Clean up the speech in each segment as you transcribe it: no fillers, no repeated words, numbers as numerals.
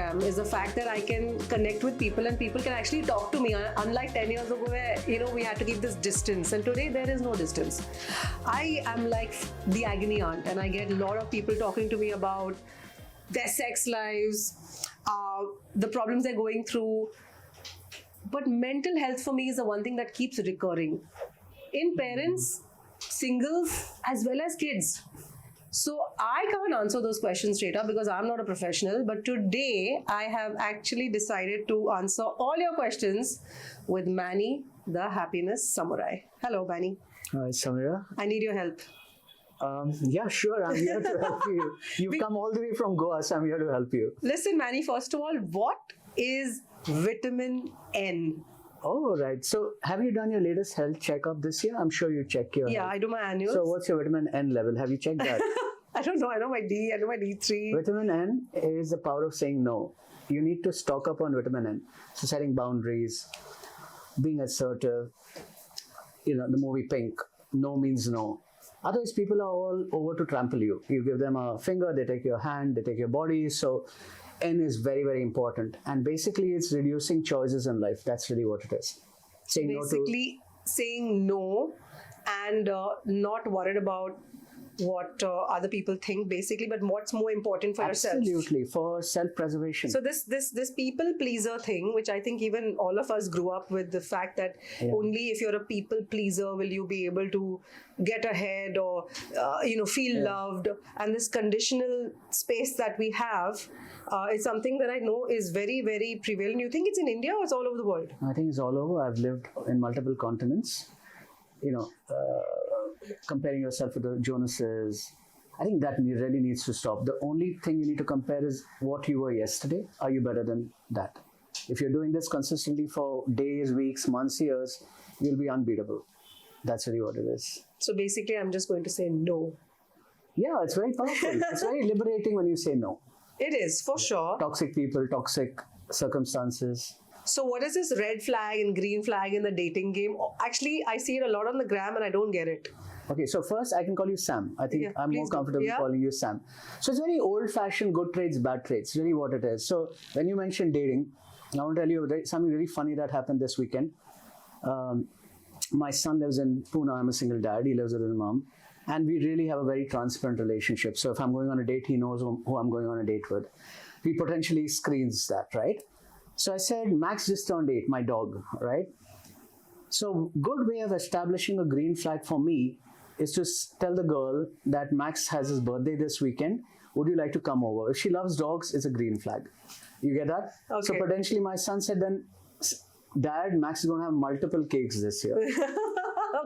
Instagram is the fact that I can connect with people and people can actually talk to me. Unlike 10 years ago where, we had to keep this distance, and today there is no distance. I am like the agony aunt, and I get a lot of people talking to me about their sex lives, the problems they're going through. But mental health for me is the one thing that keeps recurring in parents, singles, as well as kids. So I can't answer those questions straight up because I'm not a professional. But today I have actually decided to answer all your questions with Manny, the happiness samurai. Hello, Manny. Hi, Sameera. I need your help. Yeah, sure. I'm here to help you. You've come all the way from Goa, so I'm here to help you. Listen, Manny, first of all, what is vitamin N? Oh, right. So, have you done your latest health checkup this year? I'm sure you check your Yeah, health. I do my annuals. So, what's your vitamin N level? Have you checked that? I don't know. I know my D. I know my D3. Vitamin N is the power of saying no. You need to stock up on vitamin N. So, setting boundaries, being assertive. The movie Pink, no means no. Otherwise, people are all over to trample you. You give them a finger, they take your hand, they take your body. So, N is very, very important. And basically, it's reducing choices in life. That's really what it is. Basically, saying no and not worried about what other people think, basically, but what's more important for yourself. Absolutely, for self-preservation. So this people pleaser thing, which I think even all of us grew up with, the fact that only if you're a people pleaser will you be able to get ahead or feel loved, and this conditional space that we have is something that I know is very, very prevalent. You think it's in India or it's all over the world? I think it's all over. I've lived in multiple continents. Comparing yourself with the Jonases, I think that really needs to stop. The only thing you need to compare is what you were yesterday. Are you better than that? If you're doing this consistently for days, weeks, months, years, you'll be unbeatable. That's really what it is. So basically, I'm just going to say no. Yeah, it's very powerful. It's very liberating when you say no. It is, for sure. Toxic people, toxic circumstances. So what is this red flag and green flag in the dating game? Actually, I see it a lot on the gram and I don't get it. Okay, so first I can call you Sam. I think I'm more comfortable Yeah. calling you Sam. So it's very old-fashioned good traits, bad traits, really what it is. So when you mentioned dating, I want to tell you something really funny that happened this weekend. My son lives in Pune. I'm a single dad. He lives with his mom. And we really have a very transparent relationship. So if I'm going on a date, he knows who I'm going on a date with. He potentially screens that, right? So I said, Max just turned 8, my dog, right? So good way of establishing a green flag for me is to tell the girl that Max has his birthday this weekend. Would you like to come over? If she loves dogs, it's a green flag. You get that? Okay. So potentially my son said then, Dad, Max is going to have multiple cakes this year.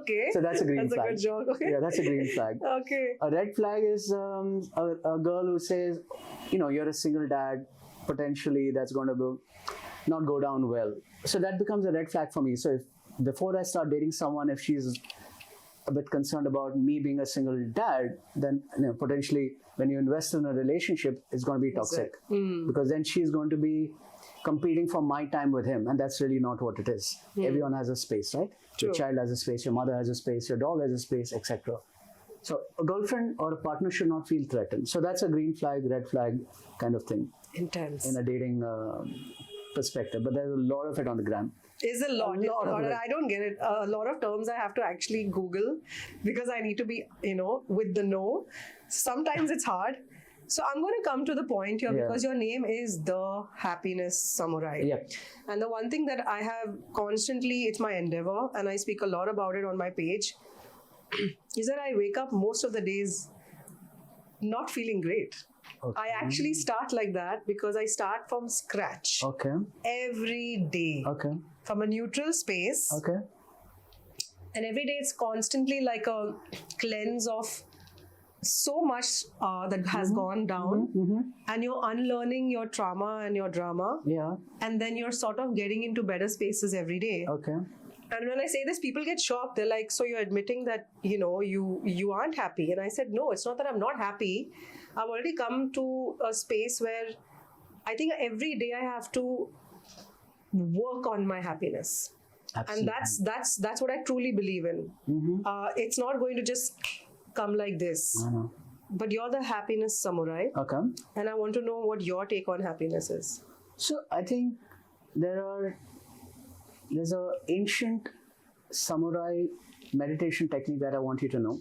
Okay. So that's a green flag. That's a good joke. Okay. Yeah, that's a green flag. Okay. A red flag is a girl who says, you're a single dad. Potentially that's going to not go down well. So that becomes a red flag for me. So if before I start dating someone, if she's a bit concerned about me being a single dad, then potentially when you invest in a relationship, it's going to be toxic. Because then she's going to be competing for my time with him, and that's really not what it is. Everyone has a space, right? True. Your child has a space, your mother has a space, your dog has a space, etc. So a girlfriend or a partner should not feel threatened. So that's a green flag, red flag kind of thing. Intense. In a dating perspective, but there's a lot of it on the gram. Is a lot. Of it. I don't get it. A lot of terms I have to actually Google because I need to be, with the no. Sometimes it's hard. So I'm going to come to the point here because your name is the happiness samurai. Yeah. And the one thing that I have constantly, it's my endeavor, and I speak a lot about it on my page, is that I wake up most of the days not feeling great. Okay. I actually start like that because I start from scratch. Okay. Every day. Okay. From a neutral space. Okay. And every day it's constantly like a cleanse of so much that has gone down. And you're unlearning your trauma and your drama. Yeah. And then you're sort of getting into better spaces every day. Okay. And when I say this, people get shocked. They're like, so you're admitting that, you aren't happy. And I said, no, it's not that I'm not happy. I've already come to a space where I think every day I have to work on my happiness. Absolutely. And that's what I truly believe in. It's not going to just come like this. But you're the happiness samurai, Okay. and I want to know what your take on happiness is. So I think there's a ancient samurai meditation technique that I want you to know.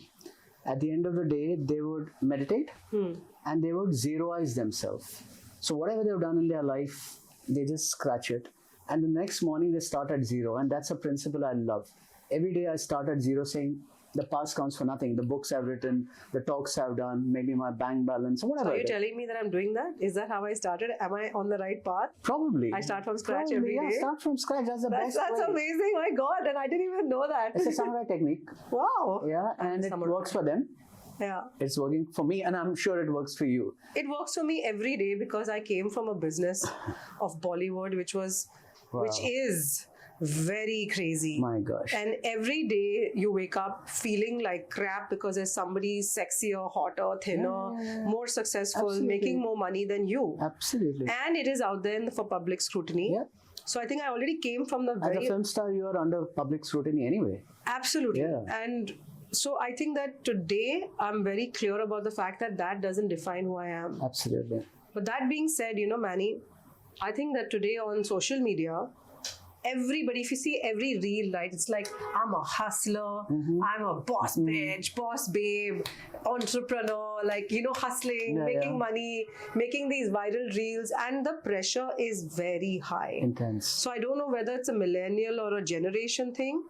At the end of the day, they would meditate and they would zeroize themselves. So whatever they've done in their life, they just scratch it. And the next morning they start at zero. And that's a principle I love. Every day I start at zero, saying the past counts for nothing. The books I've written, the talks I've done, maybe my bank balance, whatever. So are you it is. telling me that I'm doing that? Is that how I started? Am I on the right path? Probably. I start from scratch Probably, every yeah, day? start from scratch. That's the best That's way. amazing. My God. And I didn't even know that. It's a samurai technique. Wow. Yeah, and it Samurai. works for them. Yeah. It's working for me, and I'm sure it works for you. It works for me every day because I came from a business of Bollywood, which is very crazy. My gosh. And every day you wake up feeling like crap because there's somebody sexier, hotter, thinner, Yeah. more successful, Absolutely. making more money than you. Absolutely. And it is out there for public scrutiny. Yeah. So I think I already came from the As very a film star, you are under public scrutiny anyway. absolutely. Yeah. And so I think that today I'm very clear about the fact that that doesn't define who I am. Absolutely. But that being said, Manny, I think that today on social media, everybody, if you see every reel, right, it's like, I'm a hustler, I'm a boss bitch, boss babe, entrepreneur, like, hustling, Yeah, making yeah. money, making these viral reels, and the pressure is very high. Intense. So I don't know whether it's a millennial or a generation thing,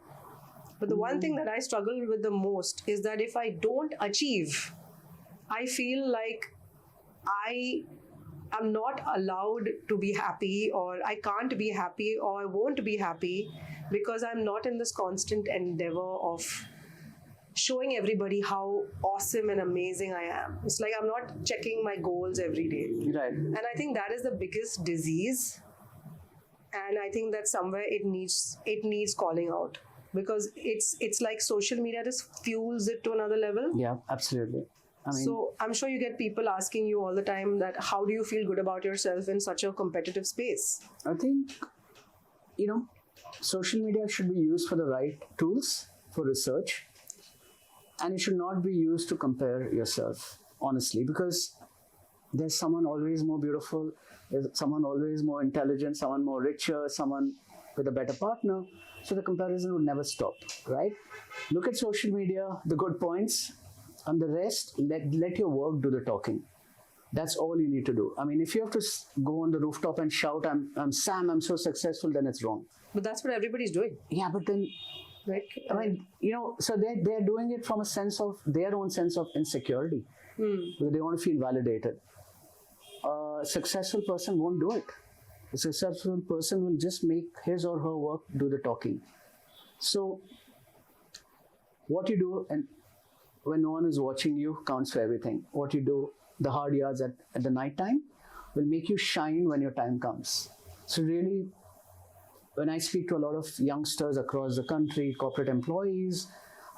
but the one thing that I struggle with the most is that if I don't achieve, I feel like I'm not allowed to be happy, or I can't be happy, or I won't be happy because I'm not in this constant endeavor of showing everybody how awesome and amazing I am. It's like I'm not checking my goals every day. Right. And I think that is the biggest disease. And I think that somewhere it needs calling out, because it's like social media just fuels it to another level. Yeah, absolutely. I mean, So I'm sure you get people asking you all the time that how do you feel good about yourself in such a competitive space? I think, social media should be used for the right tools for research, and it should not be used to compare yourself, honestly, because there's someone always more beautiful, there's someone always more intelligent, someone more richer, someone with a better partner. So the comparison would never stop, right? Look at social media, the good points, and the rest, let your work do the talking. That's all you need to do. I mean, if you have to go on the rooftop and shout, I'm Sam, I'm so successful, then it's wrong. But that's what everybody's doing, Yeah, but then, right? I mean, so they're doing it from a sense of their own sense of insecurity. Because they want to feel validated. A successful person won't do it. A successful person will just make his or her work do the talking. So, what you do, and when no one is watching you, counts for everything. What you do, the hard yards at the night time, will make you shine when your time comes. So really, when I speak to a lot of youngsters across the country, corporate employees,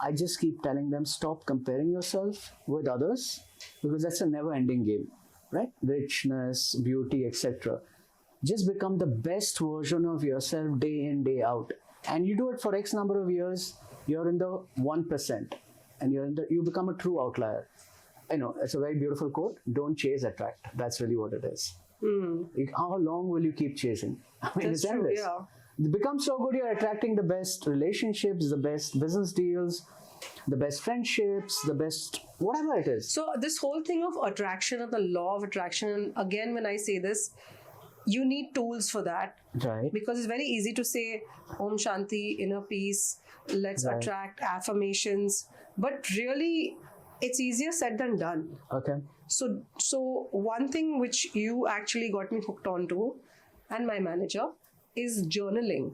I just keep telling them, stop comparing yourself with others, because that's a never-ending game, right? Richness, beauty, etc. Just become the best version of yourself day in, day out. And you do it for X number of years, you're in the 1%. And you become a true outlier. I know, it's a very beautiful quote. Don't chase, attract. That's really what it is. How long will you keep chasing? I mean, That's it's true, endless. yeah. It becomes so good, you're attracting the best relationships, the best business deals, the best friendships, the best whatever it is. So this whole thing of attraction and the law of attraction, and again, when I say this, you need tools for that. Right. Because it's very easy to say, Om Shanti, inner peace, let's Right. attract affirmations. But really, it's easier said than done. Okay. So one thing which you actually got me hooked onto, and my manager, is journaling.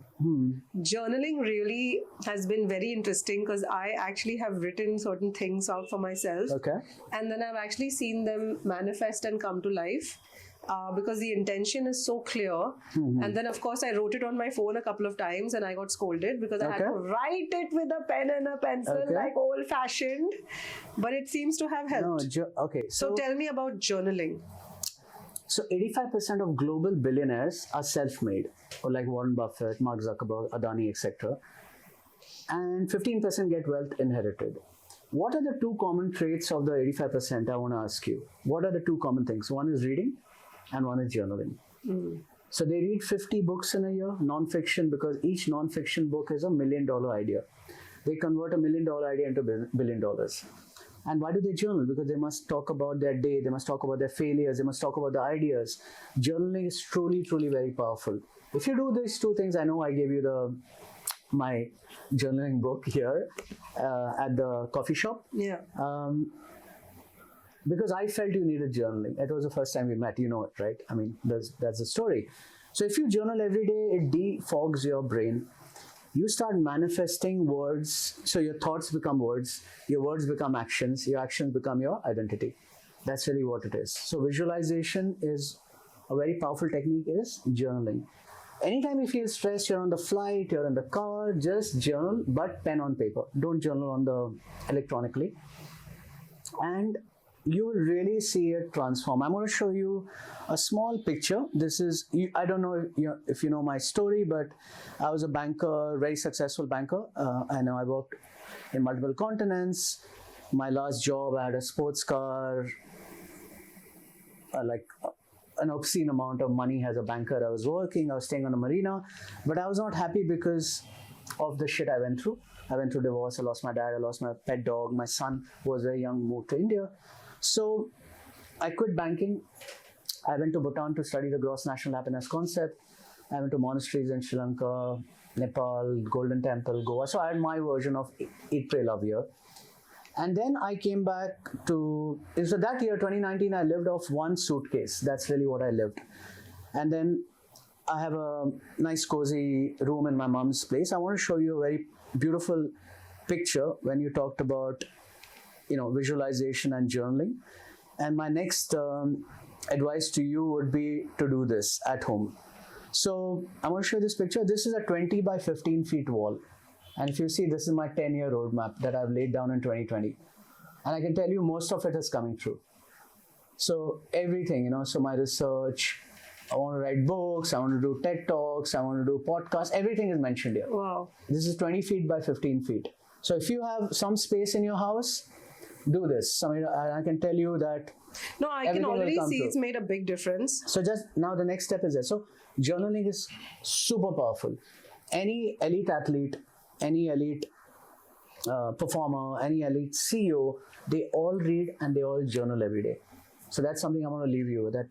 Journaling really has been very interesting because I actually have written certain things out for myself. Okay. And then I've actually seen them manifest and come to life. Because the intention is so clear. And then, of course, I wrote it on my phone a couple of times and I got scolded because I had to write it with a pen and a pencil, like old-fashioned. But it seems to have helped. No, okay. So tell me about journaling. So 85% of global billionaires are self-made, or like Warren Buffett, Mark Zuckerberg, Adani, etc. And 15% get wealth inherited. What are the two common traits of the 85%? I want to ask you. What are the two common things? One is reading and one is journaling. So they read 50 books in a year, non-fiction, because each non-fiction book is $1 million idea. They convert $1 million idea into $1 billion. And why do they journal? Because they must talk about their day, they must talk about their failures, they must talk about the ideas. Journaling is truly, truly very powerful. If you do these two things, I know I gave you my journaling book here at the coffee shop. Yeah. Because I felt you needed journaling. It was the first time we met, you know it, right? I mean, that's the story. So if you journal every day, it defogs your brain. You start manifesting words. So your thoughts become words, your words become actions, your actions become your identity. That's really what it is. So visualization is a very powerful technique, is journaling. Anytime you feel stressed, you're on the flight, you're in the car, just journal, but pen on paper. Don't journal on the electronically. And you will really see it transform. I'm going to show you a small picture. This is, I don't know if you know my story, but I was a banker, very successful banker. I know I worked in multiple continents. My last job, I had a sports car, like an obscene amount of money as a banker. I was working, I was staying on a marina, but I was not happy because of the shit I went through. I went through divorce, I lost my dad, I lost my pet dog, my son was very young, moved to India. So I quit banking. I went to Bhutan to study the gross national happiness concept. I went to monasteries in Sri Lanka, Nepal, Golden Temple, Goa. So I had my version of Eat, Pray, Love year. And then I came back to, so that year, 2019, I lived off one suitcase. That's really what I lived. And then I have a nice cozy room in my mom's place. I want to show you a very beautiful picture when you talked about visualization and journaling. And my next advice to you would be to do this at home. So I want to show you this picture. This is a 20 by 15 feet wall. And if you see, this is my 10-year roadmap that I've laid down in 2020. And I can tell you most of it is coming true. So everything, so my research, I want to write books, I want to do TED Talks, I want to do podcasts, everything is mentioned here. Wow. This is 20 feet by 15 feet. So if you have some space in your house, do this. Sameera, I can tell you that. No, I can already see it's made a big difference. So just now the next step is that. So journaling is super powerful. Any elite athlete, any elite performer, any elite CEO, they all read and they all journal every day. So that's something I want to leave you with, that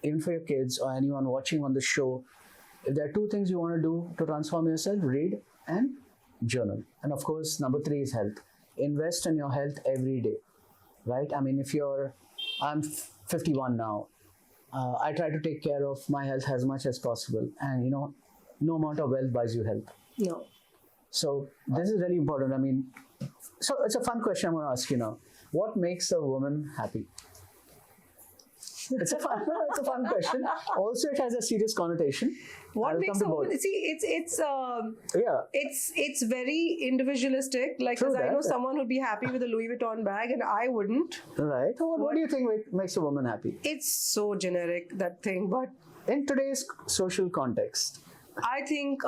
even for your kids or anyone watching on the show, if there are two things you want to do to transform yourself, read and journal. And of course, number 3 is health. Invest in your health every day, right? I mean, I'm 51 now. I try to take care of my health as much as possible. And, no amount of wealth buys you health. No. So this is really important. I mean, so it's a fun question I'm going to ask you now. What makes a woman happy? It's a fun question. Also, it has a serious connotation. What makes a woman? See, it's very individualistic. Like, because I know someone who'd be happy with a Louis Vuitton bag, and I wouldn't. Right. What do you think makes a woman happy? It's so generic, that thing, but in today's social context, I think,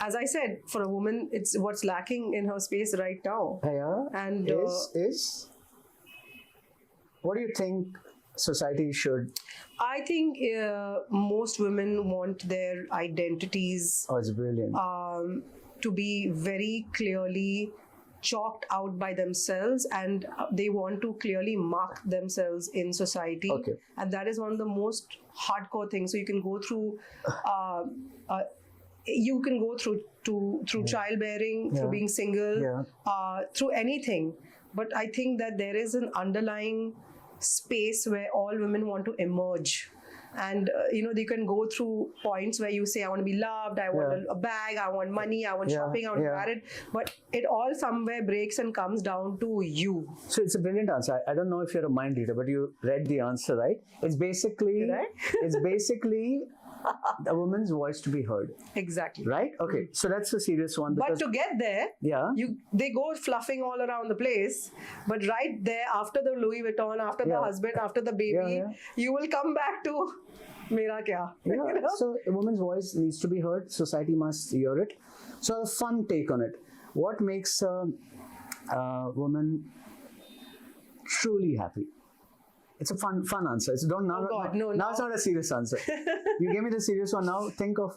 as I said, for a woman, it's what's lacking in her space right now. Yeah. And is what do you think society should? I think most women want their identities. Oh, it's brilliant. To be very clearly chalked out by themselves, and they want to clearly mark themselves in society. Okay. And that is one of the most hardcore things. So you can go through childbearing, through being single, through anything. But I think that there is an underlying space where all women want to emerge. And you can go through points where you say, I want to be loved, I want a bag, I want money, I want shopping, I want to be married. But it all somewhere breaks and comes down to you. So it's a brilliant answer. I don't know if you're a mind reader, but you read the answer, right? It's basically a woman's voice to be heard. Exactly. Right? Okay. So that's a serious one. But to get there, they go fluffing all around the place. But right there, after the Louis Vuitton, after the husband, after the baby, you will come back to Mera kya. So a woman's voice needs to be heard. Society must hear it. So a fun take on it. What makes a woman truly happy? It's a fun answer. It's don't now. Oh God, no, now it's not a serious answer. You gave me the serious one. Now think of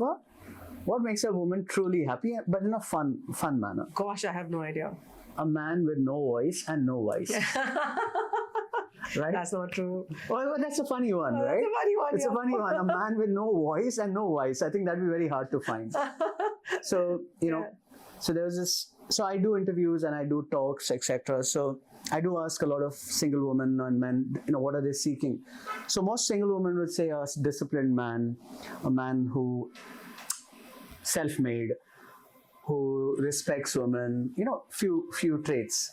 what makes a woman truly happy, but in a fun manner. Gosh, I have no idea. A man with no voice and no voice. Right? That's not true. Well, that's a funny one, right? That's a funny one. It's yeah. a funny one. A man with no voice and no voice. I think that'd be very hard to find. So, so there was this. So I do interviews and I do talks, etc. So I do ask a lot of single women and men, what are they seeking? So most single women would say a disciplined man, a man who self-made, who respects women, few traits.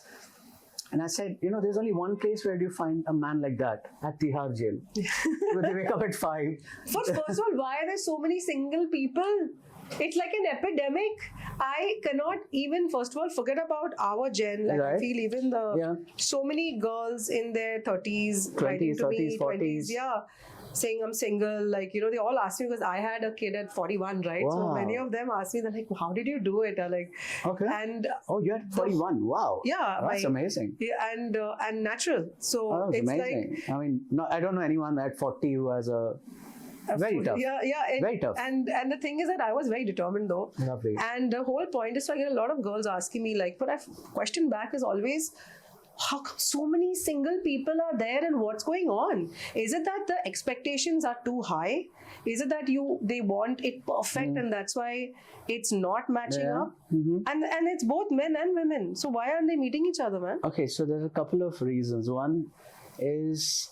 And I said, there's only one place where you find a man like that, at Tihar jail. They wake up at 5. First of all, why are there so many single people? It's like an epidemic. I cannot even, first of all, forget about our gen. Like Right. I feel even so many girls in their 30s, 20s, 30s, 40s. yeah, saying I'm single. Like, they all ask me because I had a kid at 41, right? So Wow. many of them ask me, they're like, how did you do it? I'm like, Okay. And Oh, you're at 41. Wow. yeah, That's amazing. Yeah, and natural. So Oh, that's it's amazing. like, I mean, I don't know anyone at 40 who has a very tough. Yeah, Very tough. And the thing is that I was very determined though. Lovely. And the whole point is, so I get a lot of girls asking me like, but I've question back is always, how come so many single people are there and what's going on? Is it that the expectations are too high? Is it that they want it perfect and that's why it's not matching up? Mm-hmm. And it's both men and women. So why aren't they meeting each other, man? Okay, so there's a couple of reasons. One is,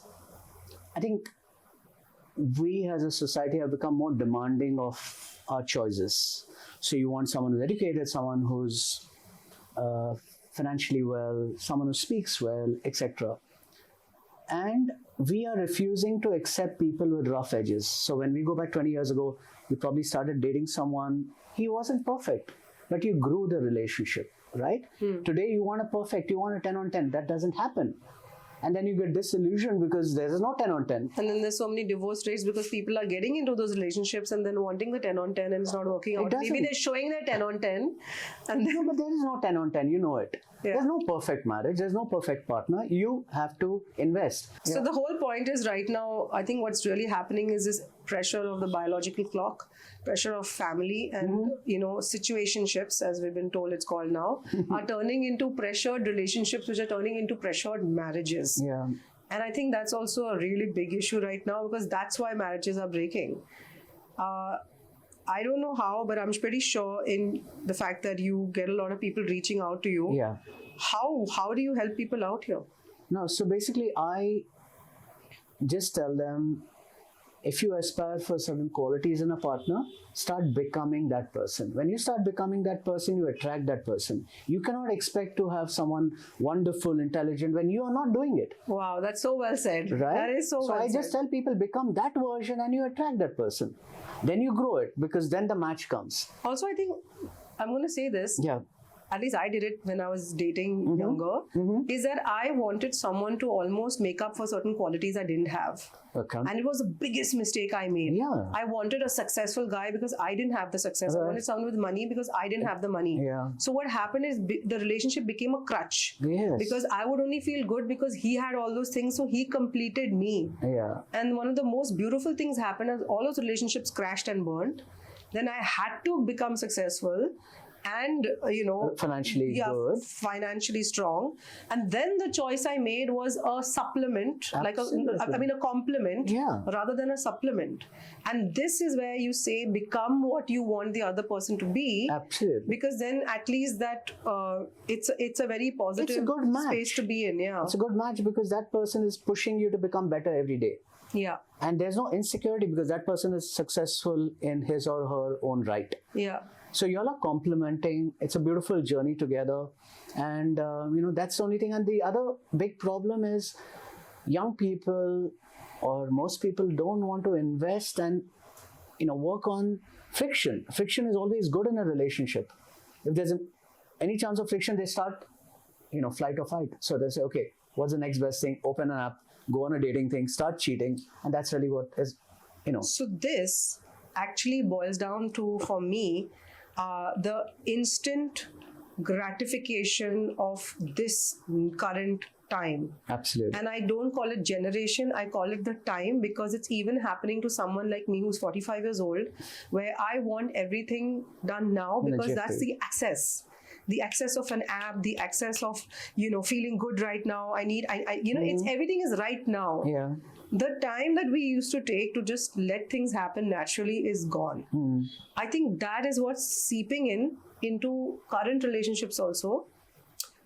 I think we as a society have become more demanding of our choices. So you want someone who's educated, someone who's financially well, someone who speaks well, etc. And we are refusing to accept people with rough edges. So when we go back 20 years ago, you probably started dating someone, he wasn't perfect, but you grew the relationship, right? Today you want you want a 10 on 10. That doesn't happen. And then you get disillusioned because there is no 10 on 10. And then there's so many divorce rates because people are getting into those relationships and then wanting the 10 on 10 and it's not working out. Maybe they're showing their 10 on 10. And then, No, but there is no 10 on 10, you know it. Yeah. There's no perfect marriage, there's no perfect partner. You have to invest. So the whole point is right now, I think what's really happening is this pressure of the biological clock, pressure of family and, situationships, as we've been told it's called now, are turning into pressured relationships, which are turning into pressured marriages. Yeah. And I think that's also a really big issue right now because that's why marriages are breaking. I don't know how, but I'm pretty sure in the fact that you get a lot of people reaching out to you. Yeah. How do you help people out here? No, so basically I just tell them, if you aspire for certain qualities in a partner, start becoming that person. When you start becoming that person, you attract that person. You cannot expect to have someone wonderful, intelligent when you are not doing it. Wow, that's so well said. Right? That is so well I said. just tell people, become that version and you attract that person. Then you grow it because then the match comes. Also, I think I'm going to say this. Yeah. At least I did it when I was dating younger. Is that I wanted someone to almost make up for certain qualities I didn't have. Okay. And it was the biggest mistake I made. Yeah. I wanted a successful guy because I didn't have the success. I Right. wanted someone with money because I didn't have the money. Yeah. So what happened is the relationship became a crutch. Yes. Because I would only feel good because he had all those things. So he completed me. Yeah. And one of the most beautiful things happened as all those relationships crashed and burned. Then I had to become successful and, Financially good. financially strong. And then the choice I made was a supplement, Absolutely. a complement Yeah. rather than a supplement. And this is where you say, become what you want the other person to be. Absolutely. Because then at least that it's a very positive good match. space to be in. Yeah. It's a good match because that person is pushing you to become better every day. Yeah. And there's no insecurity because that person is successful in his or her own right. Yeah. So you all are complementing. It's a beautiful journey together. And, that's the only thing. And the other big problem is young people or most people don't want to invest and, work on friction. Friction is always good in a relationship. If there's any chance of friction, they start, flight or fight. So they say, okay, what's the next best thing? Open an app, go on a dating thing, start cheating. And that's really what is, So this actually boils down to, for me, the instant gratification of this current time. Absolutely. And I don't call it generation, I call it the time, because it's even happening to someone like me who's 45 years old, where I want everything done now because that's the access. The access of an app, the access of, feeling good right now. It's everything is right now. Yeah. The time that we used to take to just let things happen naturally is gone. I think that is what's seeping into current relationships also,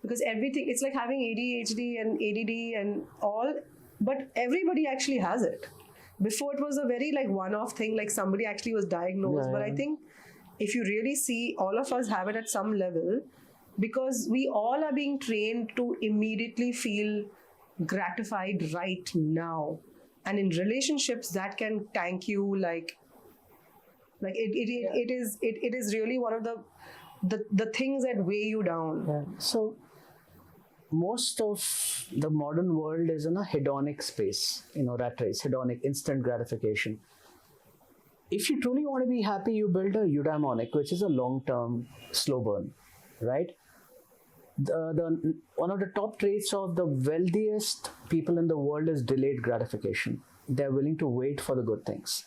because everything, it's like having ADHD and ADD and all, but everybody actually has it. Before it was a very like one-off thing, like somebody actually was diagnosed, but I think if you really see, all of us have it at some level, because we all are being trained to immediately feel gratified right now. And in relationships, that can tank you it is really one of the things that weigh you down. Yeah. So most of the modern world is in a hedonic space, rat race, hedonic, instant gratification. If you truly want to be happy, you build a eudaimonic, which is a long-term slow burn, right? The one of the top traits of the wealthiest people in the world is delayed gratification. They're willing to wait for the good things.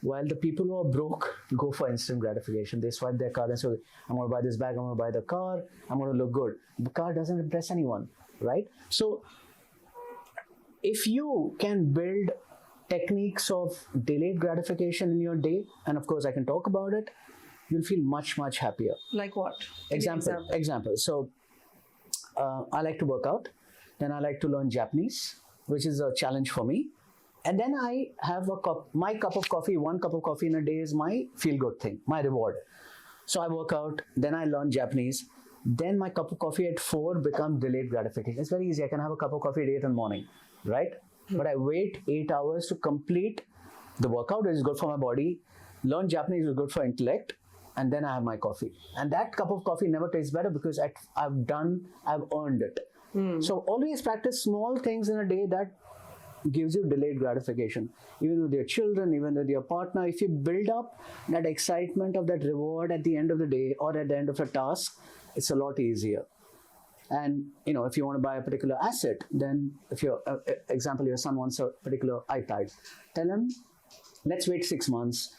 While the people who are broke go for instant gratification. They swipe their card and say, I'm going to buy this bag, I'm going to buy the car, I'm going to look good. The car doesn't impress anyone, right? So if you can build techniques of delayed gratification in your day, and of course I can talk about it, you'll feel much, much happier. Like what? Example. So I like to work out. Then I like to learn Japanese, which is a challenge for me. And then I have my cup of coffee. One cup of coffee in a day is my feel-good thing, my reward. So I work out, then I learn Japanese. Then my cup of coffee at 4 becomes delayed gratification. It's very easy. I can have a cup of coffee at 8 in the morning, right? But I wait 8 hours to complete the workout, which is good for my body. Learn Japanese is good for intellect. And then I have my coffee. And that cup of coffee never tastes better because I've earned it. So always practice small things in a day that gives you delayed gratification. Even with your children, even with your partner, if you build up that excitement of that reward at the end of the day or at the end of a task, it's a lot easier. And if you want to buy a particular asset, then if your example, your son wants a particular iPad, tell him, let's wait 6 months,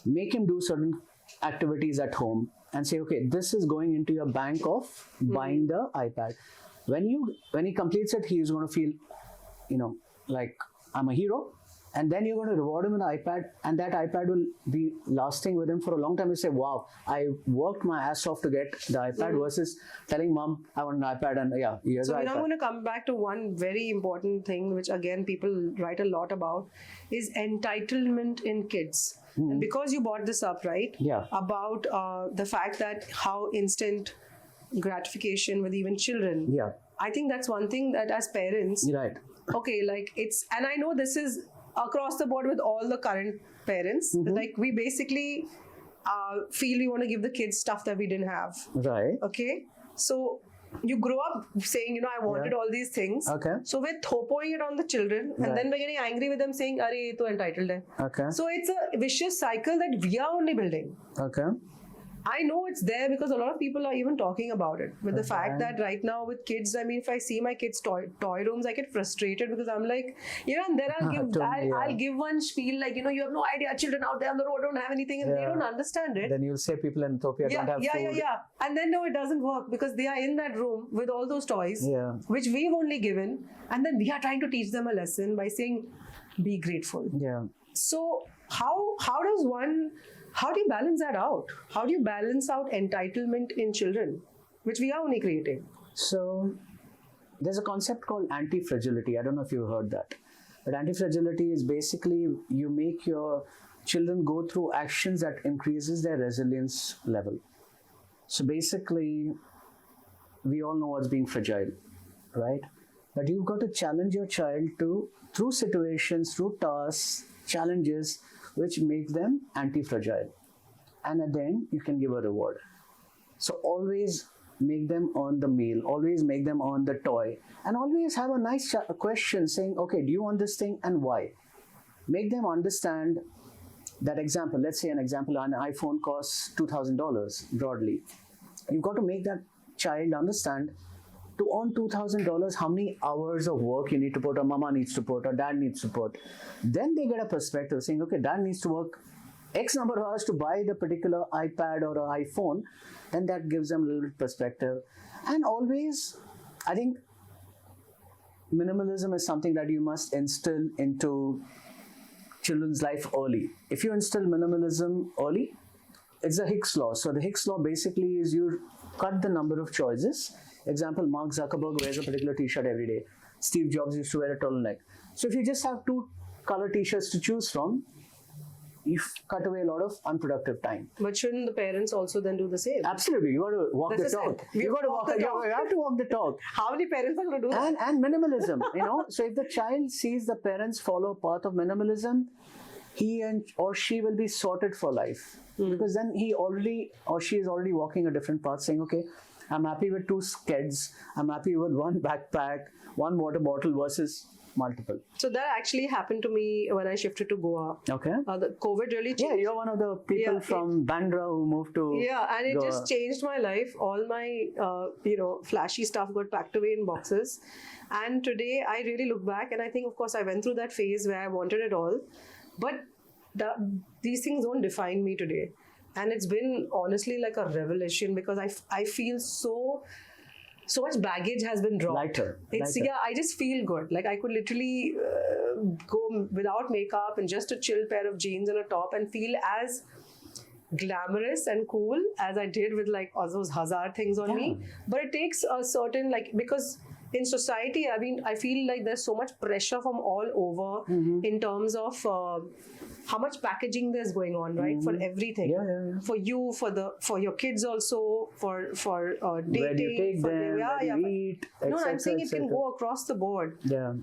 make him do certain activities at home and say, okay, this is going into your bank of buying the iPad. When he completes it, he is going to feel, like I'm a hero. And then you're going to reward him with an iPad, and that iPad will be lasting with him for a long time. You say, wow, I worked my ass off to get the iPad versus telling mom, I want an iPad, and here's the iPad. So I'm going to come back to one very important thing, which again, people write a lot about, is entitlement in kids. And because you brought this up, right? Yeah. About the fact that how instant gratification with even children. Yeah. I think that's one thing that as parents, right? Okay, like and I know this is across the board with all the current parents, like we basically feel we want to give the kids stuff that we didn't have. Right. Okay. So you grow up saying, I wanted all these things. Okay. So we're thopoing it on the children, and then we're getting angry with them saying, "Arey, ye to entitled hai." Okay. So it's a vicious cycle that we are only building. Okay. I know it's there because a lot of people are even talking about it. With the fact that right now with kids, I mean, if I see my kids' toy rooms, I get frustrated because I'm like, and then I'll give one spiel like, you have no idea, children out there on the road don't have anything, and they don't understand it. Then you'll say people in Ethiopia don't have food. Yeah. And then no, it doesn't work because they are in that room with all those toys, which we've only given, and then we are trying to teach them a lesson by saying, be grateful. Yeah. So how do you balance that out? How do you balance out entitlement in children, which we are only creating? So there's a concept called anti-fragility. I don't know if you've heard that. But anti-fragility is basically you make your children go through actions that increases their resilience level. So basically, we all know what's being fragile, right? But you've got to challenge your child through situations, through tasks, challenges, which make them anti-fragile. And at the end, you can give a reward. So always make them earn the meal, always make them earn the toy, and always have a nice question saying, okay, do you want this thing and why? Make them understand that example. Let's say an example, an iPhone costs $2,000 broadly. you've got to make that child understand to earn $2,000, how many hours of work you need to put, or mama needs to put, or dad needs to put. Then they get a perspective saying, okay, dad needs to work X number of hours to buy the particular iPad or an iPhone. Then that gives them a little bit perspective. And always, I think minimalism is something that you must instill into children's life early. If you instill minimalism early, it's the Hicks law. So the Hicks law basically is you cut the number of choices. Example, Mark Zuckerberg wears a particular t-shirt every day. Steve Jobs used to wear a turtleneck. So if you just have 2 color t-shirts to choose from, you cut away a lot of unproductive time. But shouldn't the parents also then do the same? Absolutely. You got to walk the talk. You got to walk the talk. You have to walk the talk. How many parents are going to do that? And minimalism, So if the child sees the parents follow a path of minimalism, he or she will be sorted for life. Because then he already or she is already walking a different path, saying, okay, I'm happy with 2 skeds. I'm happy with 1 backpack, 1 water bottle versus multiple. So that actually happened to me when I shifted to Goa. Okay. The COVID really changed. Yeah, you're one of the people from Bandra who moved to and it Goa. just changed my life. All my, flashy stuff got packed away in boxes. And today I really look back and I think, of course, I went through that phase where I wanted it all. But these things don't define me today. And it's been honestly like a revelation because I feel so much baggage has been dropped. Lighter. I just feel good. Like I could literally go without makeup and just a chill pair of jeans and a top and feel as glamorous and cool as I did with like all those Hazar things on me. But it takes a certain because in society, I mean, I feel like there's so much pressure from all over in terms of how much packaging there's going on, right? For everything, for you, for your kids also, for dating, where do you take for them, where do you eat, no, I'm saying it can go across the board. Yeah.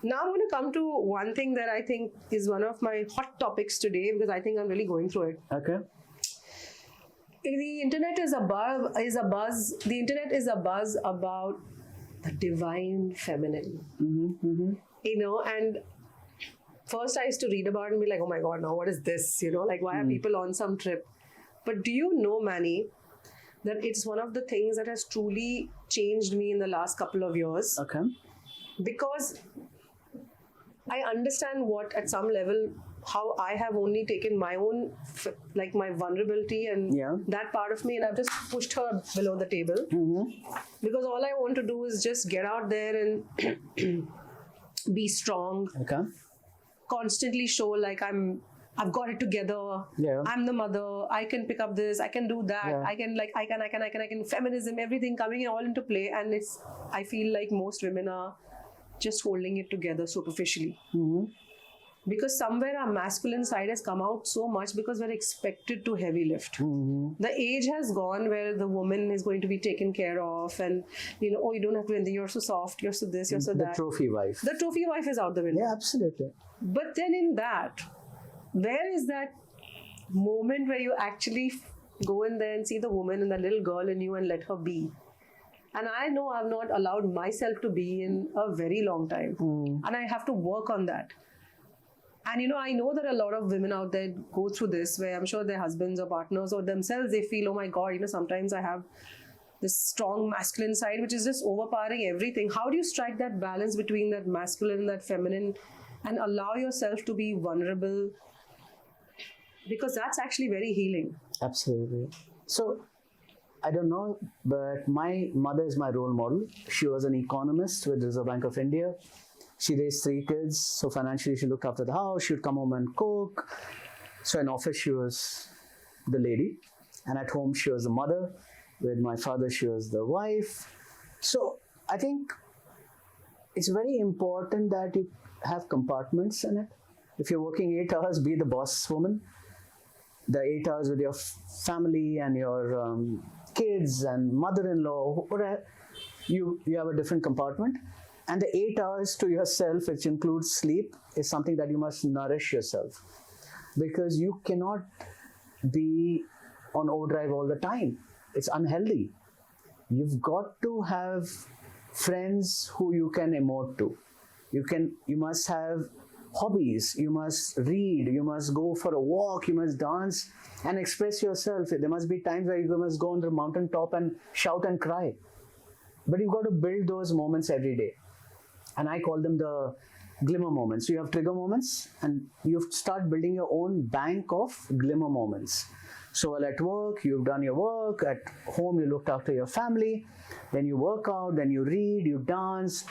Now I'm going to come to one thing that I think is one of my hot topics today because I think I'm really going through it. Okay. The internet is a buzz. The internet is a buzz about the divine feminine. And first I used to read about it and be like, oh my God, now what is this? Why are people on some trip? But do you know, Manny, that it's one of the things that has truly changed me in the last couple of years. Okay. Because I understand at some level, how I have only taken my own, my vulnerability and that part of me, and I've just pushed her below the table. Because all I want to do is just get out there and be strong. Okay. Constantly show I've got it together. Yeah. I'm the mother. I can pick up this. I can do that. Yeah. I can. Feminism, everything coming all into play, and I feel like most women are just holding it together superficially. Because somewhere our masculine side has come out so much because we're expected to heavy lift. The age has gone where the woman is going to be taken care of and, oh, you don't have to do anything. You're so soft. You're so this, you're so that. The trophy wife. The trophy wife is out the window. Yeah, absolutely. But then in that, where is that moment where you actually go in there and see the woman and the little girl in you and let her be? And I know I've not allowed myself to be in a very long time. And I have to work on that. And I know that a lot of women out there go through this where I'm sure their husbands or partners or themselves, they feel, oh my God, sometimes I have this strong masculine side which is just overpowering everything. How do you strike that balance between that masculine and that feminine and allow yourself to be vulnerable? Because that's actually very healing. Absolutely. So, I don't know, but my mother is my role model. She was an economist with Reserve Bank of India. She raised 3 kids, so financially she looked after the house. She would come home and cook. So in office she was the lady, and at home she was the mother. With my father she was the wife. So I think it's very important that you have compartments in it. If you're working 8 hours, be the boss woman. The 8 hours with your family and your kids and mother-in-law, whatever, you have a different compartment. And the 8 hours to yourself, which includes sleep, is something that you must nourish yourself. Because you cannot be on overdrive all the time. It's unhealthy. You've got to have friends who you can emote to. You must have hobbies, you must read, you must go for a walk, you must dance and express yourself. There must be times where you must go on the mountaintop and shout and cry. But you've got to build those moments every day. And I call them the glimmer moments. So you have trigger moments and you start building your own bank of glimmer moments. So while at work, you've done your work. At home, you looked after your family. Then you work out, then you read, you dance,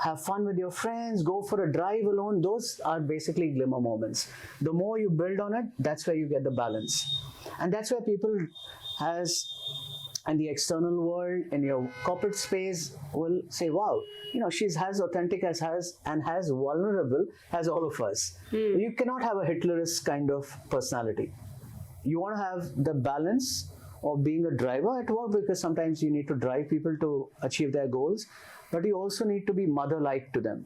have fun with your friends, go for a drive alone. Those are basically glimmer moments. The more you build on it, that's where you get the balance. And that's where people and the external world, in your corporate space, will say, wow, she's as authentic as vulnerable as all of us. You cannot have a Hitlerist kind of personality. You want to have the balance of being a driver at work, because sometimes you need to drive people to achieve their goals, but you also need to be mother-like to them.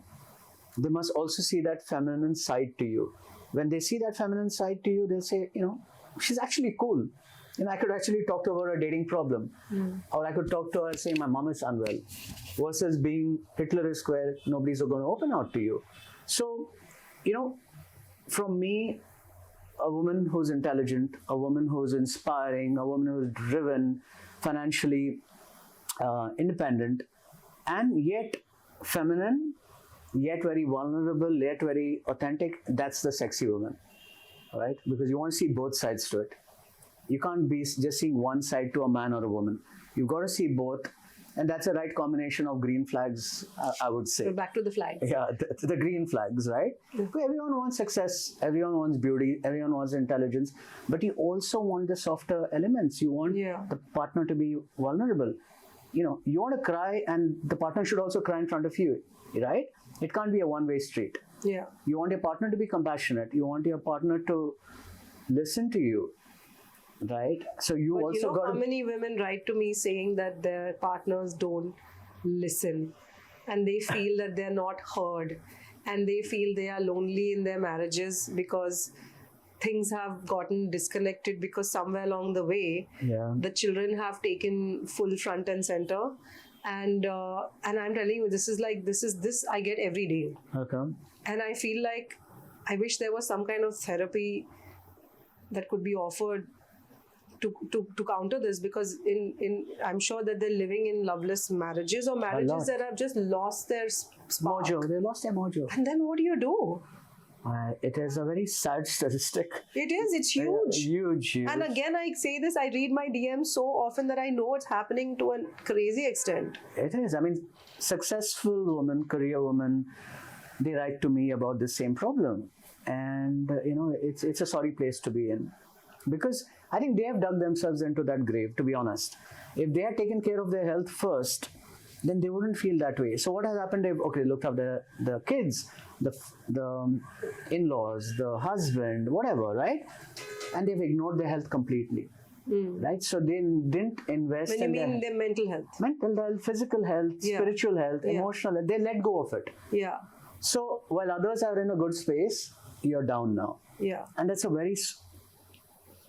They must also see that feminine side to you. When they see that feminine side to you, they'll say, she's actually cool. I could actually talk to her about a dating problem. Or I could talk to her saying my mom is unwell. Versus being Hitlerist where nobody's going to open out to you. So, from me, a woman who's intelligent, a woman who's inspiring, a woman who's driven, financially independent, and yet feminine, yet very vulnerable, yet very authentic, that's the sexy woman, right? Because you want to see both sides to it. You can't be just seeing one side to a man or a woman. You've got to see both. And that's the right combination of green flags, I would say. So back to the flags. Yeah, the green flags, right? Everyone wants success, everyone wants beauty, everyone wants intelligence, but you also want the softer elements. You want the partner to be vulnerable. You want to cry, and the partner should also cry in front of you, right? It can't be a one-way street. Yeah. You want your partner to be compassionate. You want your partner to listen to you. Right. So you but also got. How many women write to me saying that their partners don't listen, and they feel that they're not heard, and they feel they are lonely in their marriages because things have gotten disconnected, because somewhere along the way, the children have taken full front and center, and I'm telling you, this is I get every day. Okay. And I feel like I wish there was some kind of therapy that could be offered to counter this, because I'm sure that they're living in loveless marriages or marriages that have just lost their spark. Mojo. They lost their mojo. And then what do you do? It is a very sad statistic. It is. It's huge. Huge. And again, I say this, I read my DMs so often that I know it's happening to a crazy extent. It is. I mean, successful women, career women, they write to me about the same problem. And, it's a sorry place to be in. Because I think they have dug themselves into that grave, to be honest. If they had taken care of their health first, then they wouldn't feel that way. So what has happened? They've looked after the kids, the in-laws, the husband, whatever, right? And they've ignored their health completely, right? So they didn't invest in their mental health, physical health, spiritual health, emotional health. They let go of it. Yeah. So while others are in a good space, you're down now. Yeah. And that's a very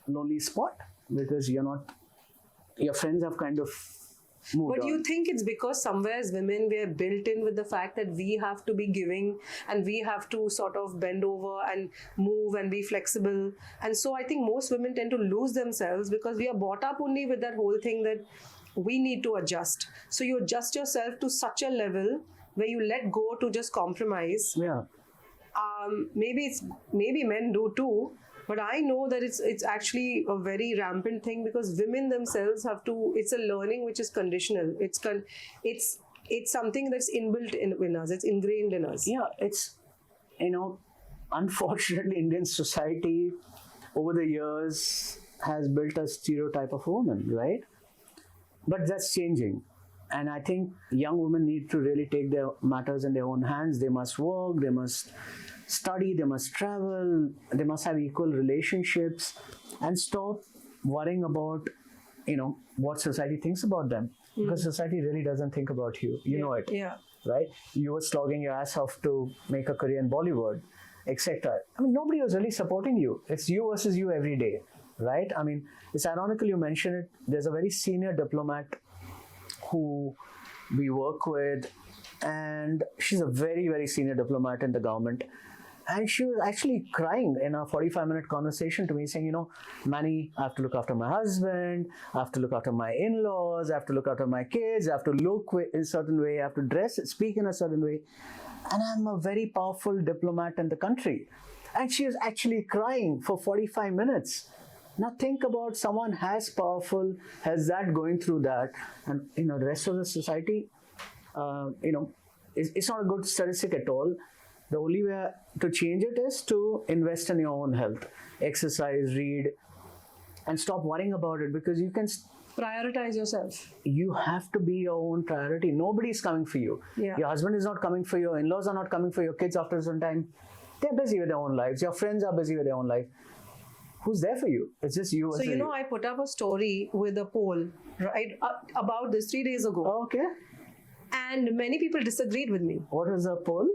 lonely spot, because your friends have kind of moved But you think it's because somewhere as women we are built in with the fact that we have to be giving, and we have to sort of bend over and move and be flexible, and so I think most women tend to lose themselves because we are brought up only with that whole thing that we need to adjust. So you adjust yourself to such a level where you let go to just compromise. Yeah. Maybe men do too. But I know that it's actually a very rampant thing, because women themselves have to. It's a learning which is conditional. It's something that's inbuilt in us. It's ingrained in us. Yeah, it's unfortunately, Indian society over the years has built a stereotype of woman, right? But that's changing, and I think young women need to really take their matters in their own hands. They must work. They must study, they must travel, they must have equal relationships, and stop worrying about, what society thinks about them. Because society really doesn't think about you. You know it. Yeah. Right? You were slogging your ass off to make a career in Bollywood, etc. I mean, nobody was really supporting you. It's you versus you every day. Right? I mean, it's ironical you mention it. There's a very senior diplomat who we work with, and she's a very, very senior diplomat in the government. And she was actually crying in a 45-minute conversation to me, saying, Manny, I have to look after my husband, I have to look after my in-laws, I have to look after my kids, I have to look in a certain way, I have to dress, speak in a certain way. And I'm a very powerful diplomat in the country. And she was actually crying for 45 minutes. Now think about someone as powerful, has that going through that, and the rest of the society, it's not a good statistic at all. The only way to change it is to invest in your own health, exercise, read, and stop worrying about it, because you can prioritize yourself. You have to be your own priority. Nobody is coming for you. Yeah. Your husband is not coming for you. Your in-laws are not coming for your kids after some time. They're busy with their own lives. Your friends are busy with their own life. Who's there for you? It's just you. So, I put up a story with a poll, right, about this 3 days ago. Oh, okay. And many people disagreed with me. What was the poll?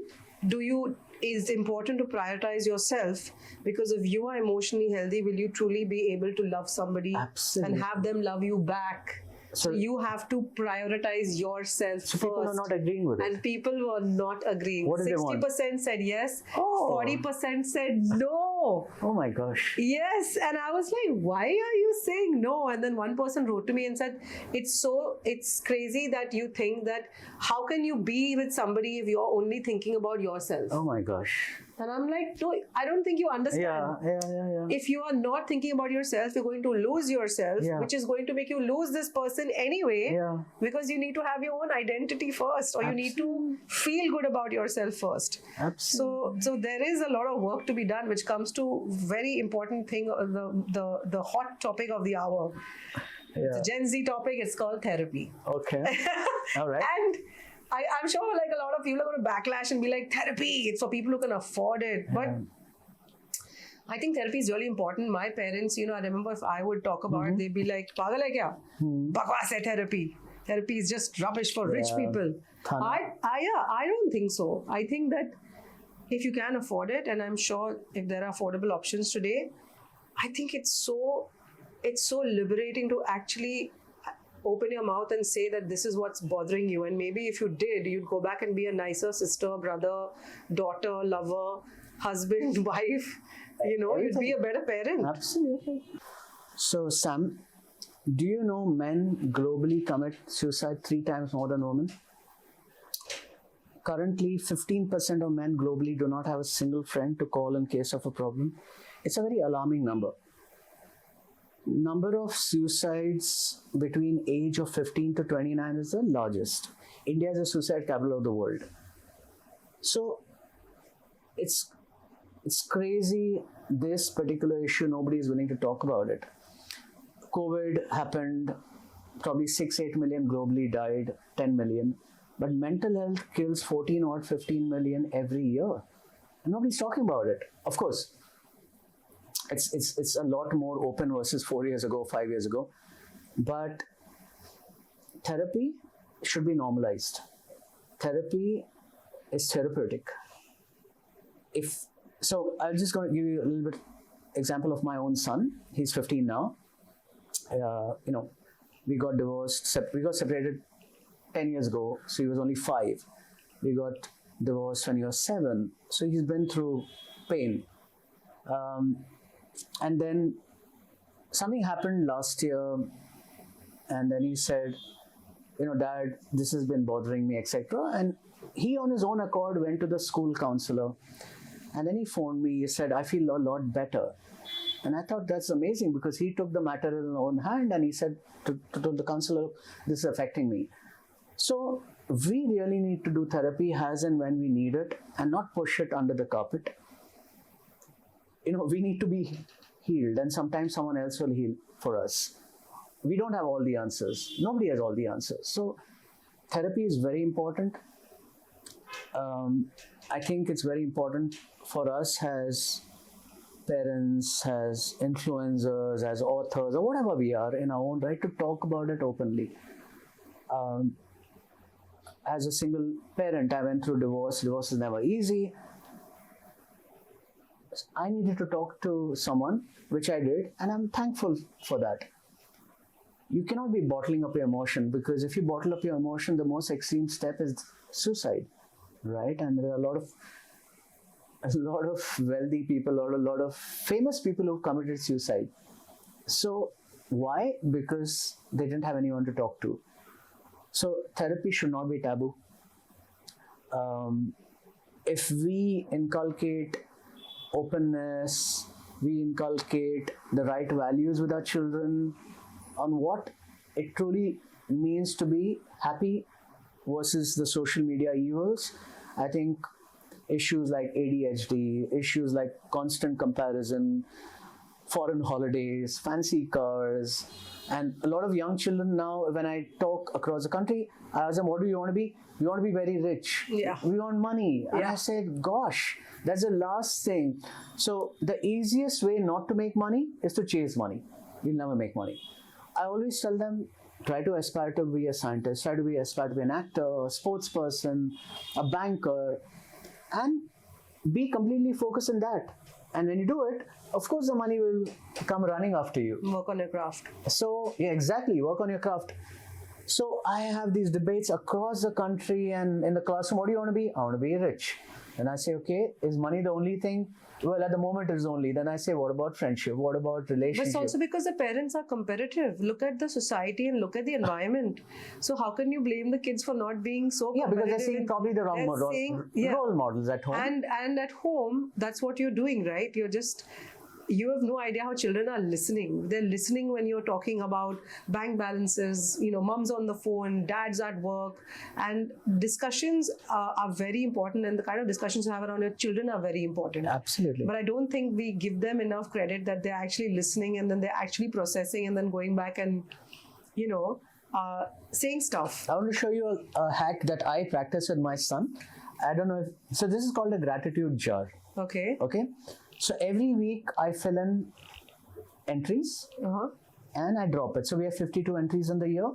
Is important to prioritize yourself, because if you are emotionally healthy, will you truly be able to love somebody? Absolutely. And have them love you back? So you have to prioritize yourself first. People are not agreeing with it. And people were not agreeing. What did they want? 60% said yes. Oh. 40% said no. Oh my gosh. Yes. And I was like, why are you saying no? And then one person wrote to me and said, it's crazy that you think that, how can you be with somebody if you're only thinking about yourself? Oh my gosh. And I'm like, no, I don't think you understand. Yeah. If you are not thinking about yourself, you're going to lose yourself, which is going to make you lose this person anyway, because you need to have your own identity first, or you need to feel good about yourself first. Absolutely. So there is a lot of work to be done, which comes to very important thing, the hot topic of the hour. Yeah. It's a Gen Z topic. It's called therapy. Okay. All right. And I'm sure like a lot of people are going to backlash and be like, therapy, it's for people who can afford it. But I think therapy is really important. My parents, I remember if I would talk about it, they'd be like, pagal hai kya? Bakwas hai therapy. Therapy is just rubbish for rich people. I don't think so. I think that if you can afford it, and I'm sure if there are affordable options today, I think it's so liberating to actually open your mouth and say that this is what's bothering you. And maybe if you did, you'd go back and be a nicer sister, brother, daughter, lover, husband, wife. You'd be a better parent. Absolutely. So, Sam, do you know men globally commit suicide 3 times more than women? Currently, 15% of men globally do not have a single friend to call in case of a problem. It's a very alarming number. Number of suicides between age of 15 to 29 is the largest. India is the suicide capital of the world. So it's crazy, this particular issue, nobody is willing to talk about it. COVID happened, probably 6-8 million globally died, 10 million. But mental health kills 14 or 15 million every year. And nobody's talking about it. Of course, it's a lot more open versus 4 years ago, 5 years ago. But therapy should be normalized. Therapy is therapeutic. So I'm just going to give you a little bit example of my own son. He's 15 now. We got divorced. We got separated 10 years ago. So he was only 5. We got divorced when he was 7. So he's been through pain. And then something happened last year, and then he said, Dad, this has been bothering me, etc. And he on his own accord went to the school counselor, and then he phoned me. He said, I feel a lot better. And I thought that's amazing, because he took the matter in his own hand and he said to the counselor, this is affecting me. So we really need to do therapy as and when we need it, and not push it under the carpet. We need to be healed, and sometimes someone else will heal for us. We don't have all the answers. Nobody has all the answers. So therapy is very important. I think it's very important for us as parents, as influencers, as authors, or whatever we are in our own right, to talk about it openly. As a single parent, I went through divorce. Divorce is never easy. I needed to talk to someone, which I did, and I'm thankful for that. You cannot be bottling up your emotion, because if you bottle up your emotion, the most extreme step is suicide, right? And there are a lot of wealthy people or a lot of famous people who committed suicide. So why? Because they didn't have anyone to talk to. So therapy should not be taboo. If we inculcate openness, we inculcate the right values with our children on what it truly means to be happy versus the social media evils, I think issues like ADHD, issues like constant comparison, foreign holidays, fancy cars, and a lot of young children now, when I talk across the country, I ask them, what do you want to be? We want to be very rich. Yeah. We want money. And Yeah. I said, gosh, that's the last thing. So the easiest way not to make money is to chase money. You'll never make money. I always tell them, try to aspire to be a scientist, try to aspire to be an actor, a sports person, a banker, and be completely focused on that. And when you do it, of course the money will come running after you. Work on your craft. So yeah, exactly, work on your craft. So I have these debates across the country and in the classroom. What do you want to be? I want to be rich. And I say, okay, is money the only thing? Well, at the moment it is only. Then I say, what about friendship? What about But relationship? it's also because the parents are competitive. Look at the society and look at the environment. So how can you blame the kids for not being so Yeah, because competitive? they're seeing probably the wrong They're seeing- role models at home. And at home, that's what you're doing, right? You have no idea how children are listening. They're listening when you're talking about bank balances, mom's on the phone, dad's at work, and discussions are very important, and the kind of discussions you have around your children are very important. Absolutely. But I don't think we give them enough credit that they're actually listening and then they're actually processing and then going back and, saying stuff. I want to show you a hack that I practice with my son. I don't know if, so this is called a gratitude jar. Okay. Okay. So every week I fill in entries and I drop it. So we have 52 entries in the year.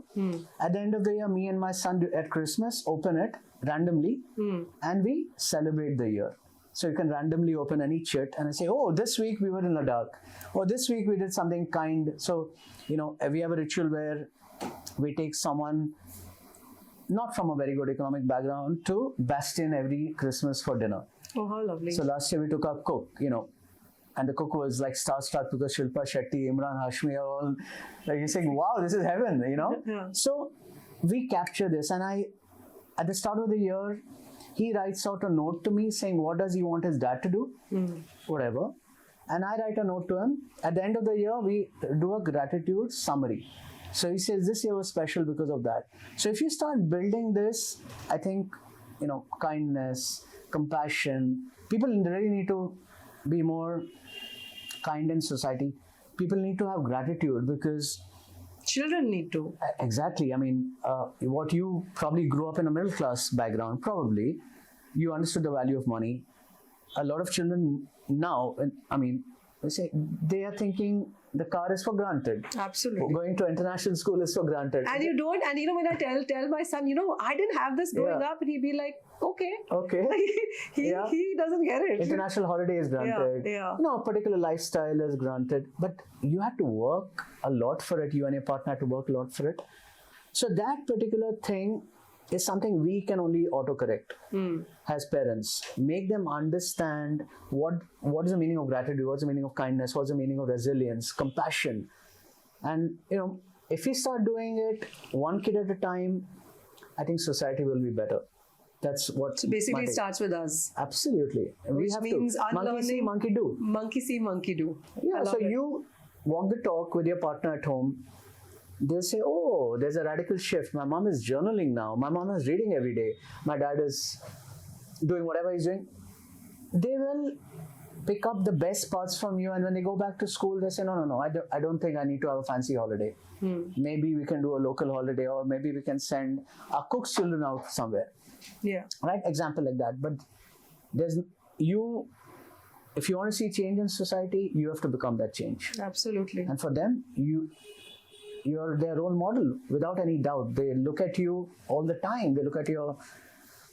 At the end of the year, me and my son at Christmas open it randomly and we celebrate the year. So you can randomly open any chit and I say, oh, this week we were in Ladakh. Or this week we did something kind. So, we have a ritual where we take someone not from a very good economic background to Bastion every Christmas for dinner. Oh, how lovely. So last year we took a cook, and the cook was like starstruck because Shilpa Shetty, Imran Hashmi are all like, he's saying, wow, this is heaven, Yeah. So we capture this, and at the start of the year, he writes out a note to me saying, what does he want his dad to do? Whatever. And I write a note to him. At the end of the year, we do a gratitude summary. So he says, this year was special because of that. So if you start building this, I think, kindness, compassion, people really need to be more kind in society. People need to have gratitude because Children need to. exactly, I mean, what you probably grew up in a middle class background, probably you understood the value of money. A lot of children now, they are thinking the car is for granted. Absolutely. Going to international school is for granted. And you don't, and when I tell my son, I didn't have this growing up, and he'd be like, okay. He doesn't get it. International holiday is granted. Yeah. A particular lifestyle is granted. But you had to work a lot for it. You and your partner had to work a lot for it. So that particular thing is something we can only autocorrect as parents. Make them understand what is the meaning of gratitude, what's the meaning of kindness, what's the meaning of resilience, compassion. And, if we start doing it one kid at a time, I think society will be better. That's what. So basically, it starts with us. Absolutely. Which means Monkey see, unlearning. monkey do. Monkey see, monkey do. Yeah, so you walk the talk with your partner at home. They'll say, oh, there's a radical shift. My mom is journaling now. My mom is reading every day. My dad is doing whatever he's doing. They will pick up the best parts from you. And when they go back to school, they say, no, I don't think I need to have a fancy holiday. Maybe we can do a local holiday, or maybe we can send our cook's children out somewhere. Yeah. Right? Example like that. But if you want to see change in society, you have to become that change. Absolutely. And for them, you're their role model without any doubt. They look at you all the time. They look at your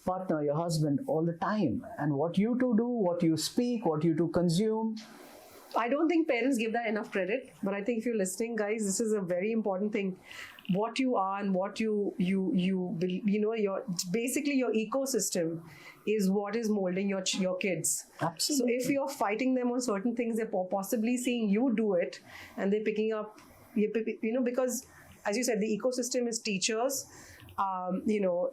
partner, your husband all the time. And what you two do, what you speak, what you two consume, I don't think parents give that enough credit, but I think if you're listening, guys, this is a very important thing. What you are and what you know, your basically your ecosystem is what is molding your kids. Absolutely. So if you're fighting them on certain things, they're possibly seeing you do it, and they're picking up, you know, because as you said, the ecosystem is teachers, your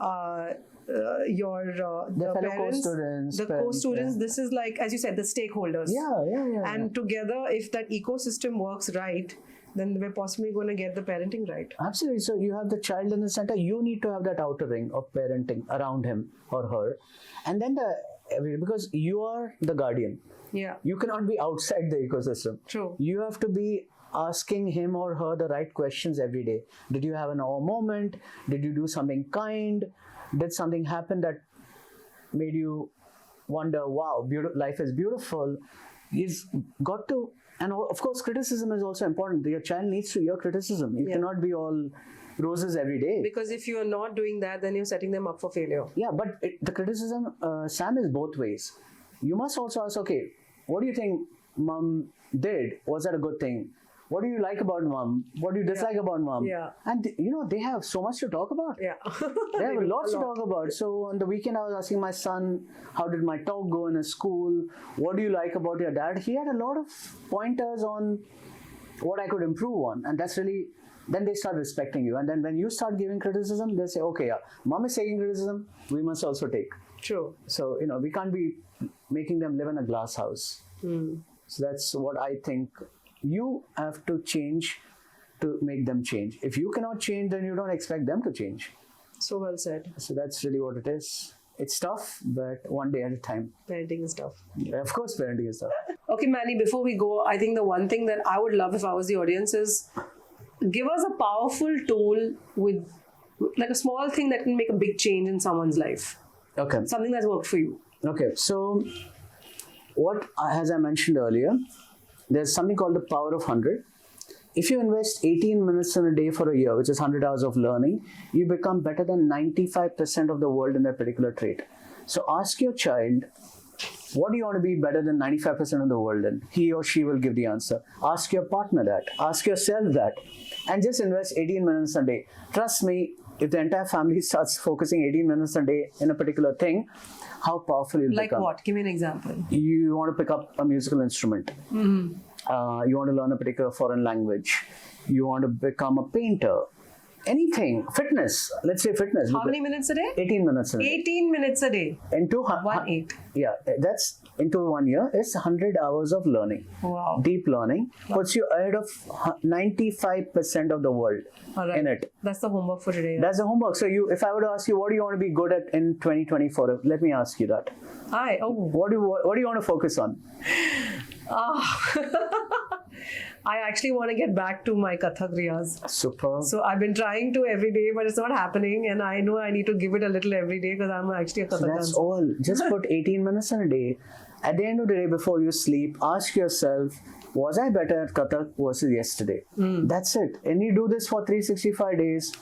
The fellow parents, co-students, the parents, co-students. yeah. This is like, as you said, the stakeholders. Yeah. And together, if that ecosystem works right, then we're possibly going to get the parenting right. Absolutely. So you have the child in the center. You need to have that outer ring of parenting around him or her, and then because you are the guardian. Yeah. You cannot be outside the ecosystem. True. You have to be asking him or her the right questions every day. Did you have an awe moment? Did you do something kind? Did something happen that made you wonder, wow, life is beautiful? You've got to, and of course, criticism is also important. Your child needs to hear criticism. You cannot be all roses every day. Because if you're not doing that, then you're setting them up for failure. Yeah, but the criticism, Sam, is both ways. You must also ask, okay, what do you think mom did? Was that a good thing? What do you like about mom? What do you dislike about mom? Yeah. And you know, they have so much to talk about. Yeah. They have lots to talk about. So on the weekend, I was asking my son, how did my talk go in his school? What do you like about your dad? He had a lot of pointers on what I could improve on. And that's really, then they start respecting you. And then when you start giving criticism, they say, okay, yeah, mom is taking criticism, we must also take. True. So, you know, we can't be making them live in a glass house. So that's what I think. You have to change to make them change. If you cannot change, then you don't expect them to change. So well said. So that's really what it is. It's tough, but one day at a time. Parenting is tough. Yeah, of course, parenting is tough. Okay, Manny, before we go, I think the one thing that I would love if I was the audience is give us a powerful tool with like a small thing that can make a big change in someone's life. Okay. Something that's worked for you. Okay. So, as I mentioned earlier, there's something called the power of 100. If you invest 18 minutes in a day for a year, which is 100 hours of learning, you become better than 95% of the world in that particular trait. So ask your child, what do you want to be better than 95% of the world in? He or she will give the answer. Ask your partner that. Ask yourself that. And just invest 18 minutes a day. Trust me, if the entire family starts focusing 18 minutes a day in a particular thing, how powerful you'll become. Like what? Give me an example. You want to pick up a musical instrument. You want to learn a particular foreign language. You want to become a painter. Anything. Fitness. Let's say fitness. How many minutes a day? 18 minutes a day. 18 minutes a day. Into 1/8. Yeah, that's into 1 year. It's 100 hours of learning. Wow. Deep learning puts you ahead of 95% of the world in it. That's the homework for today. That's the homework. So if I were to ask you, what do you want to be good at in 2024? Let me ask you that. What do you want to focus on? I actually want to get back to my Kathak Riyaz. Super. So I've been trying to every day, but it's not happening. And I know I need to give it a little every day because I'm actually a Kathak dancer. That's all. Just put 18 minutes in a day. At the end of the day, before you sleep, ask yourself, was I better at Kathak versus yesterday? That's it. And you do this for 365 days.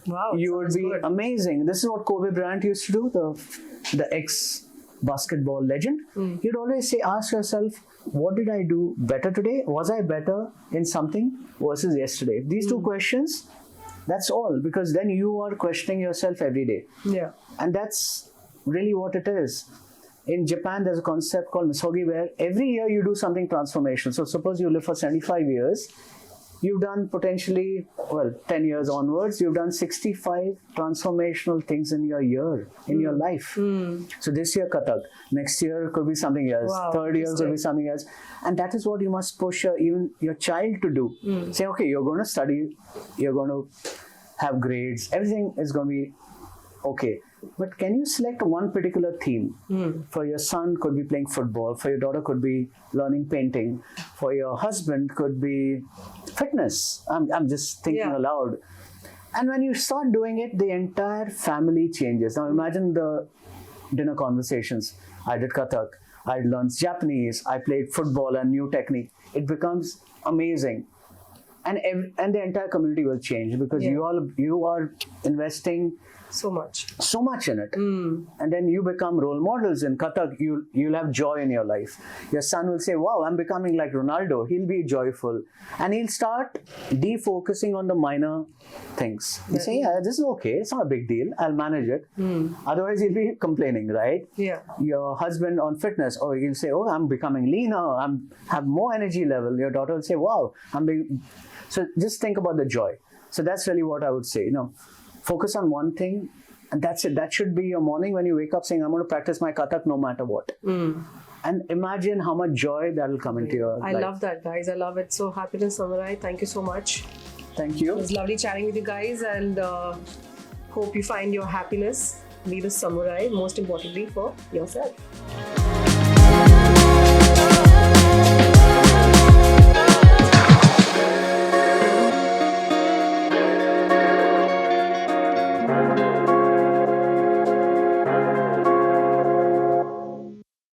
Wow. You would be good. amazing. This is what Kobe Bryant used to do, the ex-basketball legend. He'd always say, ask yourself, what did I do better today? Was I better in something versus yesterday? These two questions, that's all. Because then you are questioning yourself every day. Yeah. And that's really what it is. In Japan, there's a concept called misogi where every year you do something transformational. So suppose you live for 75 years. You've done potentially, 10 years onwards, you've done 65 transformational things in your year, in your life. So this year, Kathak. Next year could be something else. Wow, Third year could be something else. And that is what you must push even your child to do. Say, okay, you're going to study, you're going to have grades, everything is going to be okay. But can you select one particular theme? For your son could be playing football, for your daughter could be learning painting, for your husband could be fitness. I'm just thinking aloud. And when you start doing it, the entire family changes. Now imagine the dinner conversations. I did Kathak, I learned Japanese, I played football and new technique. It becomes amazing. and the entire community will change because you are investing So much. so much in it, and then you become role models in Kathak. You'll have joy in your life. Your son will say, wow, I'm becoming like Ronaldo. He'll be joyful, and he'll start defocusing on the minor things. He'll say, yeah, this is okay, it's not a big deal, I'll manage it. Otherwise he'll be complaining, right? Yeah. Your husband on fitness, or he'll say, oh, I'm becoming leaner, have more energy level. Your daughter will say, wow, so just think about the joy. So that's really what I would say. Focus on one thing, and that's it. That should be your morning when you wake up saying, I'm going to practice my Kathak no matter what. And imagine how much joy that will come into your life. I love that, guys. I love it. So, happiness, Samurai. Thank you so much. Thank you. It was lovely chatting with you guys, and hope you find your happiness. Be the samurai, most importantly, for yourself.